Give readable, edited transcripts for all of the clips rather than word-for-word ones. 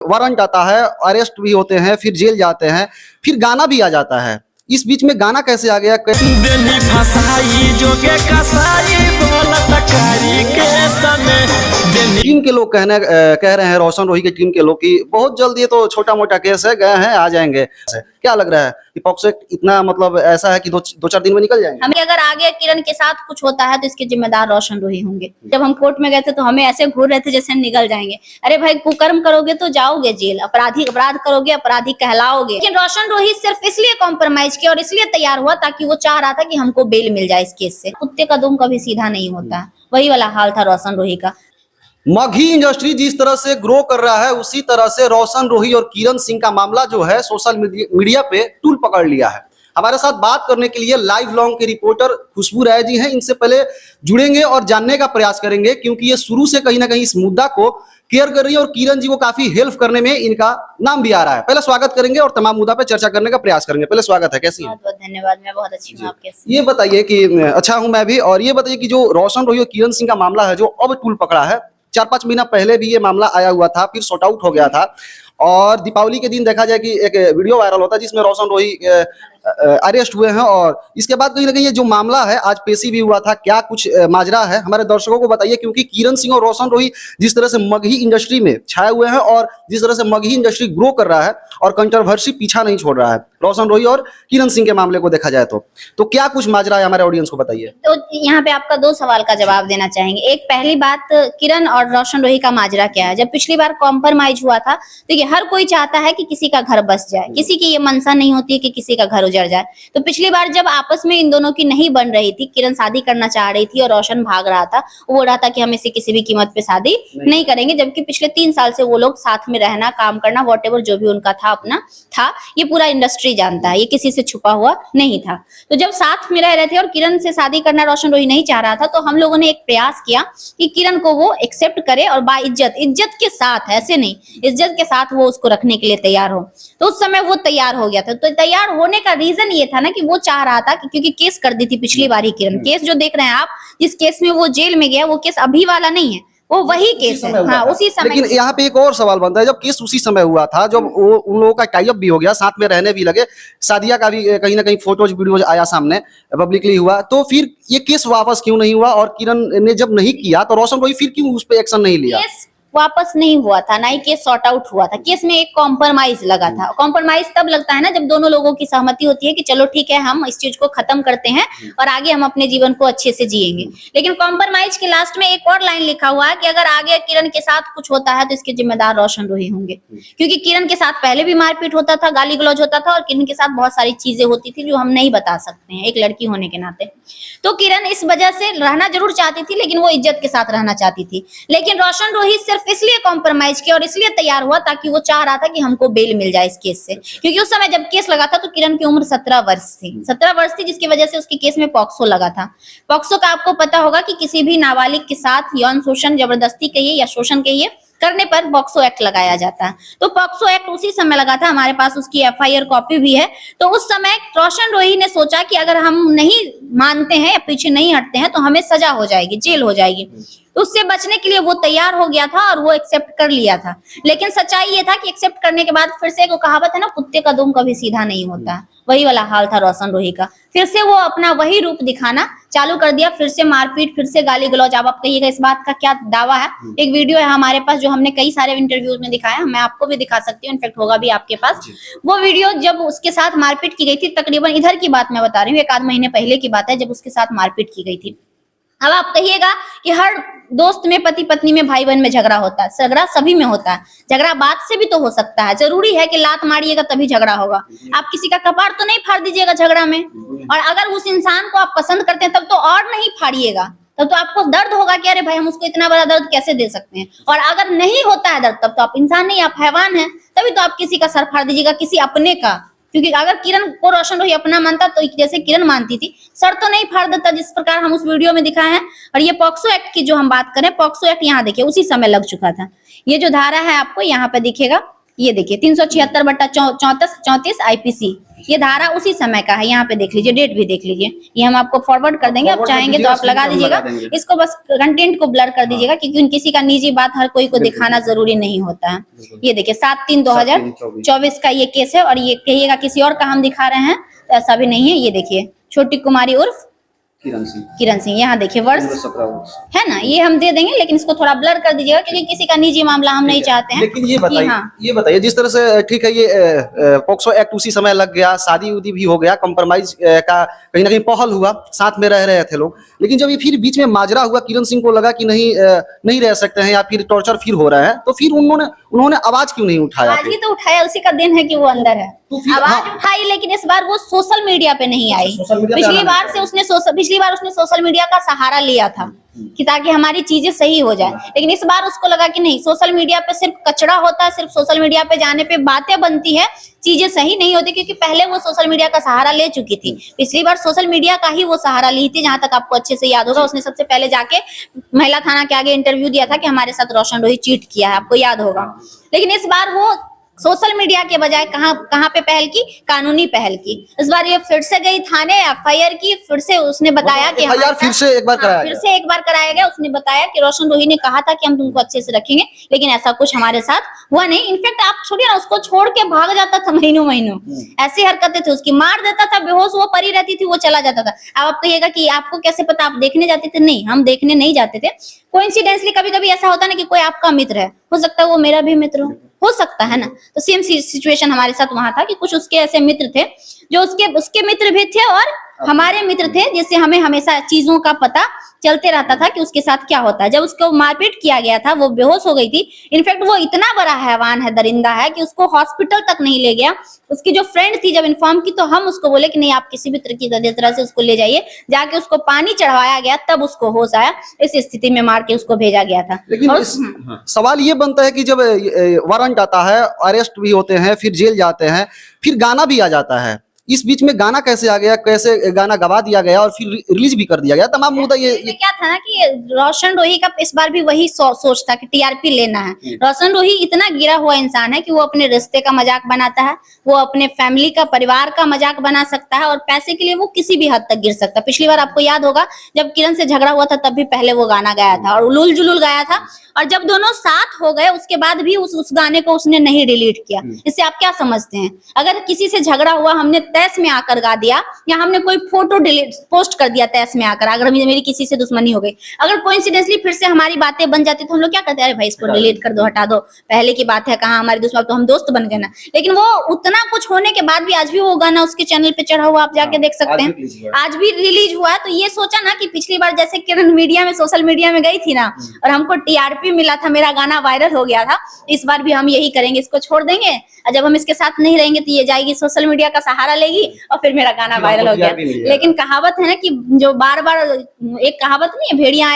Warrant आता है, arrest भी होते हैं, फिर जेल जाते हैं, फिर गाना भी आ जाता है। इस बीच में गाना कैसे आ गया? टीम के लोग कह रहे हैं, रोशन रोही की टीम के लोग कि बहुत जल्द ये तो छोटा मोटा केस है, गए हैं आ जाएंगे। क्या लग रहा है कि पॉक्सो एक्ट इतना मतलब ऐसा है कि दो चार दिन में निकल जाएंगे? हमें अगर आगे किरण के साथ कुछ होता है तो इसके जिम्मेदार रोशन रोही होंगे। जब हम कोर्ट में गए थे तो हमें ऐसे घूर रहे थे जैसे निकल जाएंगे। अरे भाई, कुकर्म करोगे तो जाओगे जेल, अपराध करोगे अपराधी कहलाओगे। लेकिन रोशन रोही सिर्फ इसलिए कॉम्प्रोमाइज किया और इसलिए तैयार हुआ ताकि वो चाह रहा था कि हमको बेल मिल जाए इस केस से। कुत्ते का दुम कभी सीधा नहीं होता, वही वाला हाल था रोशन रोही का। मगही इंडस्ट्री जिस तरह से ग्रो कर रहा है, उसी तरह से रोशन रोही और किरण सिंह का मामला जो है सोशल मीडिया पे टूल पकड़ लिया है। हमारे साथ बात करने के लिए लाइव लॉन्ग के रिपोर्टर खुशबू राय जी हैं। इनसे पहले जुड़ेंगे और जानने का प्रयास करेंगे, क्योंकि ये शुरू से कहीं ना कहीं इस मुद्दा को केयर कर रही है और किरण जी को काफी हेल्प करने में इनका नाम भी आ रहा है। पहले स्वागत करेंगे और तमाम मुद्दा पे चर्चा करने का प्रयास करेंगे। पहले स्वागत है, कैसी हैं? बहुत बहुत धन्यवाद, मैं बहुत अच्छी हूँ। आप कैसे? ये बताइए कि अच्छा हूं मैं भी, और ये बताइए कि जो रोशन रोही और किरण सिंह का मामला है जो अब टूल पकड़ा है, 4-5 महीना पहले भी ये मामला आया हुआ था, फिर सॉर्ट आउट हो गया था, और दीपावली के दिन देखा जाए कि एक वीडियो वायरल होता है जिसमें रोशन रोही अरेस्ट हुए हैं, और इसके बाद कहीं ना कहीं ये जो मामला है आज पेशी भी हुआ था। क्या कुछ माजरा है हमारे दर्शकों को बताइए, क्योंकि किरण सिंह और रोशन रोही जिस तरह से मगही इंडस्ट्री में छाए हुए हैं और जिस तरह से मगही इंडस्ट्री ग्रो कर रहा है और कंट्रोवर्सी पीछा नहीं छोड़ रहा है रोशन रोही और किरण सिंह के मामले को देखा जाए तो क्या कुछ माजरा है हमारे ऑडियंस को बताइए। तो यहाँ पे आपका 2 सवाल का जवाब देना चाहेंगे। एक, पहली बात, किरण और रोशन रोही का माजरा क्या है। जब पिछली बार कॉम्प्रोमाइज हुआ था, देखिए हर कोई चाहता है कि किसी का घर बस जाए, किसी की ये मनसा नहीं होती है कि किसी का घर उजड़ जाए। तो पिछली बार जब आपस में इन दोनों की नहीं बन रही थी, किरण शादी करना चाह रही थी और रोशन भाग रहा था, वो बोल रहा था कि हम इसे किसी भी कीमत पे शादी नहीं करेंगे, जबकि पिछले 3 साल से वो लोग साथ में रहना, काम करना, वॉटेवर जो भी उनका था अपना था, ये पूरा इंडस्ट्री जानता है, ये किसी से छुपा हुआ नहीं था। तो जब साथ में रह रहे थे और किरण से शादी करना रोशन रोही नहीं चाह रहा था, तो हम लोगों ने एक प्रयास किया कि किरण को वो एक्सेप्ट करे और इज्जत के साथ, ऐसे नहीं, इज्जत के साथ वो उसको रखने के लिए तैयार हो। तो उस समय वो तैयार हो गया था। तो तैयार होने का रीजन ये था ना कि वो चाह रहा था कि क्योंकि केस कर दी थी पिछली बार ही किरण, केस जो देख रहे हैं आप, जिस केस में वो जेल में गया, वो केस अभी वाला नहीं है, वो वही केस है। हाँ, उसी समय। लेकिन यहाँ पे एक और सवाल बनता है, जब केस उसी समय हुआ था, जब वो उन लोगों का टाई अप भी हो गया, साथ में रहने भी लगे, शादिया का भी कहीं ना कहीं फोटोज वीडियोज आया सामने, पब्लिकली हुआ, तो फिर ये केस वापस क्यों नहीं हुआ? और किरण ने जब नहीं किया तो रोशन रोही फिर क्यों उस पर एक्शन नहीं लिया? वापस नहीं हुआ था, ना ही केस सॉर्ट आउट हुआ था। केस में एक कॉम्प्रोमाइज लगा था। कॉम्प्रोमाइज तब लगता है ना जब दोनों लोगों की सहमति होती है कि चलो ठीक है, हम इस चीज को खत्म करते हैं और आगे हम अपने जीवन को अच्छे से जिएंगे। लेकिन कॉम्प्रोमाइज के लास्ट में एक और लाइन लिखा हुआ है कि अगर आगे किरण के साथ कुछ होता है तो इसके जिम्मेदार रोशन रोही होंगे, क्योंकि किरण के साथ पहले भी मारपीट होता था, गाली गलौज होता था, और किरण के साथ बहुत सारी चीजें होती थी जो हम नहीं बता सकते हैं एक लड़की होने के नाते। तो किरण इस वजह से रहना जरूर चाहती थी, लेकिन वो इज्जत के साथ रहना चाहती थी। लेकिन रोशन रोही सिर्फ इसलिए कॉम्प्रोमाइज किया और इसलिए तैयार हुआ ताकि वो चाह रहा था कि हमको बेल मिल जाए इस केस से, क्योंकि उस समय जब केस लगा था तो किरण की उम्र 17 वर्ष थी। 17 वर्ष थी, जिसकी वजह से उसके केस में पॉक्सो लगा था। पॉक्सो का आपको पता होगा कि किसी भी नाबालिग के साथ यौन शोषण, जबरदस्ती कहिए या शोषण कहिए, करने पर पॉक्सो एक्ट लगाया जाता है। तो पॉक्सो एक्ट उसी समय लगा था, हमारे पास उसकी FIR कॉपी भी है। तो उस समय रोशन रोही ने सोचा कि अगर हम नहीं मानते हैं या पीछे नहीं हटते हैं तो हमें सजा हो जाएगी, जेल हो जाएगी। तो उससे बचने के लिए वो तैयार हो गया था और वो एक्सेप्ट कर लिया था। लेकिन सच्चाई ये था कि एक्सेप्ट करने के बाद फिर से एक कहावत है ना, कुत्ते का दुम कभी सीधा नहीं होता, वही वाला हाल था रोशन रोही का। फिर से वो अपना वही रूप दिखाना चालू कर दिया, फिर से मारपीट, फिर से गाली गलौज। अब आप कहिएगा इस बात का क्या दावा है। एक वीडियो है हमारे पास जो हमने कई सारे इंटरव्यूज में दिखाया, मैं आपको भी दिखा सकती हूँ, इनफेक्ट होगा भी आपके पास वो वीडियो। जब उसके साथ मारपीट की गई थी, तकरीबन इधर की बात मैं बता रही हूँ, 1 आध महीने पहले की बात है जब उसके साथ मारपीट की गई थी। अब आप कहिएगा कि हर दोस्त में, पति पत्नी में, भाई बहन में झगड़ा होता है, झगड़ा सभी में होता है। झगड़ा बात से भी तो हो सकता है, जरूरी है कि लात मारिएगा तभी झगड़ा होगा। आप किसी का कपार तो नहीं फाड़ दीजिएगा झगड़ा में, और अगर उस इंसान को आप पसंद करते हैं तब तो और नहीं फाड़िएगा, तब तो आपको दर्द होगा कि अरे भाई हम उसको इतना बड़ा दर्द कैसे दे सकते हैं। और अगर नहीं होता है दर्द, तब तो आप इंसान नहीं, आप हैवान हैं, तभी तो आप किसी का सर फाड़ दीजिएगा, किसी अपने का। क्योंकि अगर किरण को रोशन रोही अपना मानता तो जैसे किरण मानती थी, सर तो नहीं फाड़ देता जिस प्रकार हम उस वीडियो में दिखाए हैं। और ये पॉक्सो एक्ट की जो हम बात करें, पॉक्सो एक्ट यहाँ देखिए उसी समय लग चुका था। ये जो धारा है आपको यहाँ पे दिखेगा, ये देखिए 376/34 IPC, ये धारा उसी समय का है। यहाँ पे देख लीजिए, डेट भी देख लीजिए, ये हम आपको फॉरवर्ड कर देंगे। आप फॉरवर्ड कर चाहेंगे तो आप दीजिएगा, लगा स्क्रीन पे हम दीजिएगा। लगा देंगे। इसको बस कंटेंट को ब्लर कर दीजिएगा, क्योंकि उन किसी का निजी बात हर कोई को बिल्कुल, दिखाना जरूरी नहीं होता है। बिल्कुल। ये देखिए 7/3/2024 का ये केस है, और ये कहिएगा किसी और का हम दिखा रहे हैं तो ऐसा भी नहीं है। ये देखिए छोटी कुमारी उर्फ किरण सिंह, यहाँ देखिए वर्ष 17 वर्ष। है ना, ये हम दे देंगे, लेकिन इसको थोड़ा ब्लर कर दीजिएगा, क्योंकि किसी का निजी मामला हम नहीं चाहते हैं। लेकिन ये बताइए, हाँ। ये बताइए जिस तरह से ठीक है, ये पॉक्सो एक्ट उसी समय लग गया, शादी उदी भी हो गया, कंप्रोमाइज का कहीं ना कहीं पहल हुआ, साथ में रह रहे थे लोग, लेकिन जब ये फिर बीच में माजरा हुआ, किरण सिंह को लगा कि नहीं रह सकते हैं या फिर टॉर्चर फिर हो रहा है, तो फिर उन्होंने आवाज क्यों नहीं उठाया? आज ही तो उठाया, उसी का दिन है कि वो अंदर है। तो फिर आवाज हाँ। उठाई, लेकिन इस बार वो सोशल मीडिया पे नहीं आई। सोशल मीडिया पे पिछली आना बार नहीं से उसने सोशल मीडिया का सहारा लिया था कि ताकि हमारी चीजें सही हो जाए, लेकिन इस बार उसको लगा कि नहीं, सोशल मीडिया पे सिर्फ कचरा होता है, सिर्फ सोशल मीडिया पे जाने पे बातें बनती है, चीजें सही नहीं होती, क्योंकि पहले वो सोशल मीडिया का सहारा ले चुकी थी। पिछली बार सोशल मीडिया का ही वो सहारा ली थी, जहां तक आपको अच्छे से याद होगा। उसने सबसे पहले जाके महिला थाना के आगे इंटरव्यू दिया था कि हमारे साथ रोशन रोही चीट किया है, आपको याद होगा। लेकिन इस बार वो सोशल मीडिया के बजाय कहाँ पे पहल की, कानूनी पहल की। इस बार ये फिर से गई थाने, FIR की, फिर से उसने बताया कि FIR फिर से एक बार कराया फिर गया। से एक बार कराया गया। उसने बताया कि रोशन रोही ने कहा था कि हम तुमको अच्छे से रखेंगे, लेकिन ऐसा कुछ हमारे साथ हुआ नहीं। इनफैक्ट आप छोड़िए ना, उसको छोड़ के भाग जाता था महीनों, ऐसी हरकतें थी उसकी, मार देता था, बेहोश वो पड़ी रहती थी, वो चला जाता था। अब आप कहिएगा कि आपको कैसे पता, आप देखने जाते थे? नहीं, हम देखने नहीं जाते थे। कोइंसिडेंटली कभी कभी ऐसा होता है ना कि कोई आपका मित्र है, हो सकता है वो मेरा भी मित्र हो सकता है ना। तो सेम सिचुएशन हमारे साथ वहां था कि कुछ उसके ऐसे मित्र थे जो उसके मित्र भी थे और हमारे मित्र थे, जिससे हमें हमेशा चीजों का पता चलते रहता था कि उसके साथ क्या होता है। जब उसको मारपीट किया गया था, वो बेहोश हो गई थी। इनफैक्ट वो इतना बड़ा हैवान है, दरिंदा है, कि उसको हॉस्पिटल तक नहीं ले गया। उसकी जो फ्रेंड थी जब इन्फॉर्म की, तो हम उसको बोले कि नहीं, आप किसी भी तरह से उसको ले जाइए। जाके उसको पानी चढ़वाया गया, तब उसको होश आया। इस स्थिति में मार के उसको भेजा गया था। लेकिन सवाल ये बनता है कि जब वारंट आता है, अरेस्ट भी होते हैं, फिर जेल जाते हैं, फिर गाना भी आ जाता है, इस बीच में गाना कैसे आ गया, कैसे गाना गवा दिया गया और फिर रिलीज भी कर दिया गया, तमाम मुद्दा ये क्या था ना कि रोशन रोही का इस बार भी वही सोच था कि TRP लेना है। रोशन रोही इतना गिरा हुआ इंसान है कि वो अपने रिश्ते का मजाक बनाता है, वो अपने फैमिली का, परिवार का मजाक बना सकता है, और पैसे के लिए वो किसी भी हद तक गिर सकता है। पिछली बार आपको याद होगा जब किरण से झगड़ा हुआ था, तब भी पहले वो गाना गाया था और उलूल जुलूल गाया था, और जब दोनों साथ हो गए उसके बाद भी उस गाने को उसने नहीं डिलीट किया। इससे आप क्या समझते हैं? अगर किसी से झगड़ा हुआ, हमने तैस में आकर गा दिया, या हमने कोई फोटो डिलीट पोस्ट कर दिया तैस में आकर, अगर मेरी किसी से दुश्मनी हो गई, अगर कोइंसिडेंटली फिर से हमारी बातें बन जाती, तो हम लोग क्या करते हैं? अरे भाई इसको डिलीट कर दो, हटा दो, पहले की बात है, कहाँ हमारी दुश्मन, तो हम दोस्त बन गए ना। लेकिन वो उतना कुछ होने के बाद भी आज भी वो गाना उसके चैनल पे चढ़ा हुआ, आप जाके देख सकते हैं, आज भी रिलीज हुआ है। तो ये सोचा ना कि पिछली बार जैसे किरण मीडिया में, सोशल मीडिया में गई थी ना, और हमको TRP मिला था, मेरा गाना वायरल हो गया था, इस बार भी हम यही करेंगे, इसको छोड़ देंगे। और जब हम इसके साथ नहीं रहेंगे तो ये जाएगी सोशल मीडिया का सहारा लेगी, और फिर मेरा गाना वायरल हो गया। लेकिन कहावत है ना कि जो बार बार, एक कहावत नहीं है, भेड़िया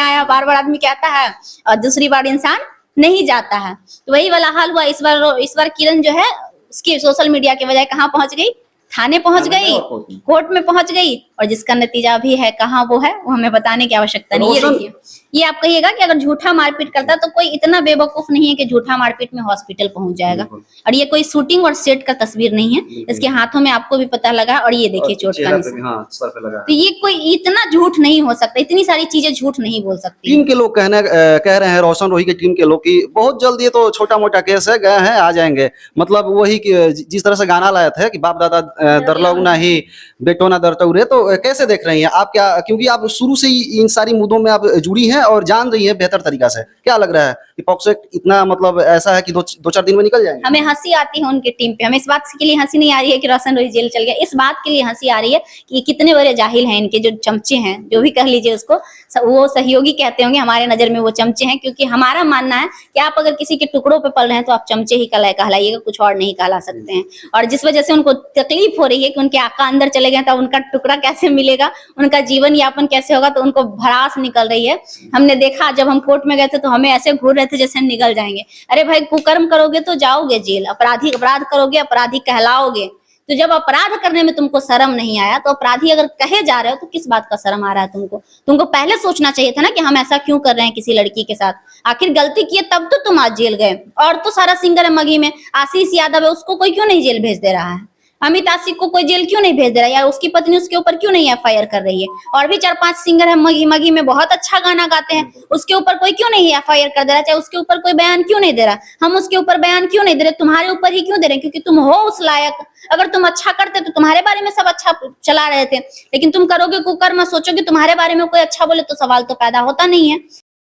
आया, बार बार आदमी कहता है और दूसरी बार इंसान नहीं जाता है। तो वही वाला हाल हुआ इस बार किरण जो है, उसकी सोशल मीडिया के बजाय कहाँ पहुंच गई? थाने पहुंच गई, कोर्ट में पहुंच गई, और जिसका नतीजा भी है कहाँ वो है, वो हमें बताने की आवश्यकता नहीं। ये देखिए, ये आप कहिएगा कि अगर झूठा मारपीट करता तो कोई इतना बेवकूफ नहीं है कि झूठा मारपीट में हॉस्पिटल पहुंच जाएगा। और ये कोई शूटिंग और सेट का तस्वीर नहीं है, इसके हाथों में आपको भी पता लगा, और ये देखिए चोट का निशान। तो ये कोई इतना झूठ नहीं हो सकता, इतनी सारी चीजें झूठ नहीं बोल सकती। टीम के लोग कह रहे हैं, रोशन रोही की टीम के लोग, की बहुत जल्द ये तो छोटा मोटा केस है, गए हैं आ जाएंगे, मतलब वही जिस तरह से गाना लाया था कि बाप दादा दरलऊ नहीं, बेटो ना दरतऊ रे, तो कैसे देख रही हैं आप? क्या, क्योंकि आप शुरू से ही इन सारी मुद्दों में आप जुड़ी हैं और जान रही हैं बेहतर तरीका से, क्या लग रहा है कि पॉक्सो इतना मतलब ऐसा है कि दो चार दिन में निकल जाएंगे? हमें हंसी आती है उनकी टीम पे, हमें इस बात के लिए हंसी नहीं आ रही है कि रोशन रोही जेल चल गया, इस बात के लिए हंसी आ रही है कि कितने बड़े जाहिल हैं इनके जो चमचे हैं, जो भी कह लीजिए उसको, वो सहयोगी कहते होंगे, हमारे नजर में वो चमचे हैं। क्योंकि हमारा मानना है कि आप अगर किसी के टुकड़ों पे पल रहे हैं तो आप चमचे ही कहलाइएगा, कुछ और नहीं कहला सकते हैं। और जिस वजह से उनको तकलीफ हो रही है कि उनके आका अंदर चले गए, तो उनका टुकड़ा कैसे मिलेगा, उनका जीवन यापन कैसे होगा, तो उनको भड़ास निकल रही है। हमने देखा जब हम कोर्ट में गए थे तो हमें ऐसे घूर रहे थे जैसे हम निकल जाएंगे। अरे भाई, कुकर्म करोगे तो जाओगे जेल, अपराध करोगे अपराधी कहलाओगे। तो जब अपराध करने में तुमको शर्म नहीं आया, तो अपराधी अगर कहे जा रहे हो तो किस बात का शर्म आ रहा है तुमको? तुमको पहले सोचना चाहिए था ना कि हम ऐसा क्यों कर रहे हैं किसी लड़की के साथ। आखिर गलती किए तब तो तुम आज जेल गए। और तो सारा सिंगर है मगी में, आशीष यादव है, उसको कोई क्यों नहीं जेल भेज दे रहा है? अमित आशिक को कोई जेल क्यों नहीं भेज दे रहा है? या उसकी पत्नी उसके ऊपर क्यों नहीं एफआईआर कर रही है? और भी 4-5 सिंगर है मगी मगी में, बहुत अच्छा गाना गाते हैं, उसके ऊपर कोई क्यों नहीं एफआईआर कर दे रहा? चाहे उसके ऊपर कोई बयान क्यों नहीं दे रहा? हम उसके ऊपर बयान क्यों नहीं दे रहे? तुम्हारे ऊपर ही क्यों दे रहे? क्योंकि तुम हो उस लायक। अगर तुम अच्छा करते तो तुम्हारे बारे में सब अच्छा चला रहे थे, लेकिन तुम करोगे कुकर्म, सोचोगे तुम्हारे बारे में कोई अच्छा बोले तो सवाल तो पैदा होता नहीं है।